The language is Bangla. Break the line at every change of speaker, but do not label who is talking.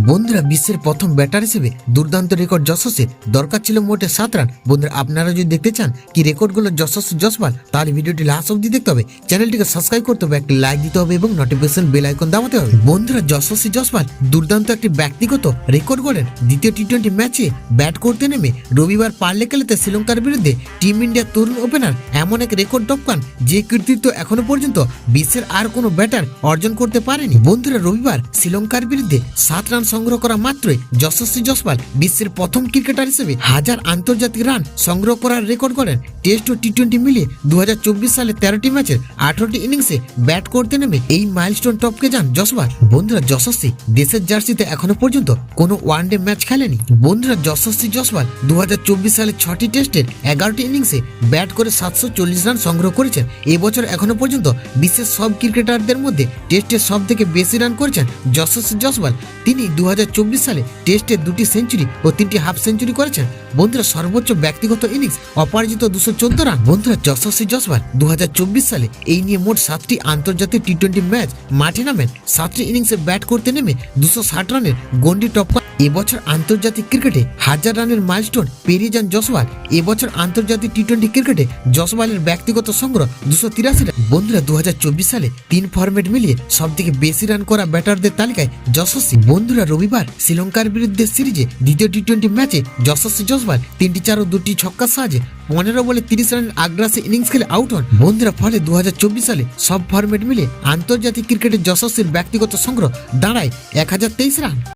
বন্ধুরা বিশ্বের প্রথম ব্যাটার হিসেবে দুর্দান্ত রেকর্ড যশস্বী দরকার ছিল মোটে 7 রান। বন্ধুরা আপনারা যদি দেখতে চান কি রেকর্ডগুলো যশস্বী জসওয়াল, তাহলে ভিডিওটি লাস্ট অবধি দেখতে হবে, চ্যানেলটিকে সাবস্ক্রাইব করতে হবে, একটি লাইক দিতে হবে এবং নোটিফিকেশন বেল আইকন দাবাতে হবে। বন্ধুরা যশস্বী জসওয়াল দুর্দান্ত একটি ব্যক্তিগত রেকর্ড গড়েন। দ্বিতীয় টি-20 ম্যাচে ব্যাট করতে নেমে রবিবার পারলে খেলাতে শ্রীলঙ্কার বিরুদ্ধে টিম ইন্ডিয়ার তরুণ ওপেনার এমন এক রেকর্ড টপকান যে কৃতিত্ব এখনো পর্যন্ত বিশ্বের আর কোনো ব্যাটার অর্জন করতে পারেনি। বন্ধুরা রবিবার শ্রীলঙ্কার বিরুদ্ধে 7 রান সংগ্রহ করা মাত্রই যশস্বী জসওয়াল বিশ্বের প্রথম ক্রিকেটার হিসেবে 1000 আন্তর্জাতিক রান সংগ্রহ করার রেকর্ড করেন। টেস্ট ও টি-20 মিলিয়ে 2024 সালে 13টি ম্যাচের 18টি ইনিংসে ব্যাট করতে নেমে এই মাইলস্টোন টপকে যান জসওয়াল। বন্ধুরা যশস্বী দেশের জার্সিতে এখনো পর্যন্ত কোনো ওয়ানডে ম্যাচ খেলেনি। বন্ধুরা যশস্বী জসওয়াল 2024 সালে 6টি টেস্টের 11টি ইনিংসে ব্যাট করে 740 রান সংগ্রহ করেছেন। এবছর এখনো পর্যন্ত বিশ্বের সব ক্রিকেটারদের মধ্যে টেস্টে সব থেকে বেশি রান করেছেন যশস্বী জসওয়াল। তিনি 2024 সালে টেস্টে 2টি সেঞ্চুরি ও 3টি হাফ সেঞ্চুরি করেছেন। বন্ধুরা সর্বোচ্চ ব্যক্তিগত ইনিংস অপরাজিত 214 রান। বন্ধুরা যশস্বী জসওয়াল 2024 সালে এই নিয়ে মোট 7টি আন্তর্জাতিক টি-20 ম্যাচ মাঠে নামেন। 7টি ইনিংসে ব্যাট করতে নেমে 260 রানের গন্ডি টপকান। এবছর আন্তর্জাতিক ক্রিকেটে 1000 রানের মাইলস্টোন পেরিয়ে যান জসওয়াল। এবছর আন্তর্জাতিক টি-20 ক্রিকেটে জসওয়ালের ব্যক্তিগত সংগ্রহ 283 রান। বন্ধুরা 2024 সালে 3 ফরম্যাট মিলিয়ে সব থেকে বেশি রান করা ব্যাটারদের তালিকায় যশস্বী। বন্ধুরা রবিবার শ্রীলঙ্কার বিরুদ্ধে সিরিজে দ্বিতীয় টি-20 ম্যাচে যশস্বী জসওয়াল 3টি 4 ও 2টি ছক্কার সাহায্যে 15 বলে 30 রানের আগ্রাসী ইনিংস খেলে আউট হন। বন্ধুরা ফলে 2024 সালে সব ফরম্যাট মিলে আন্তর্জাতিক ক্রিকেটে যশস্বীর ব্যক্তিগত সংগ্রহ দাঁড়ায় 1023 রান।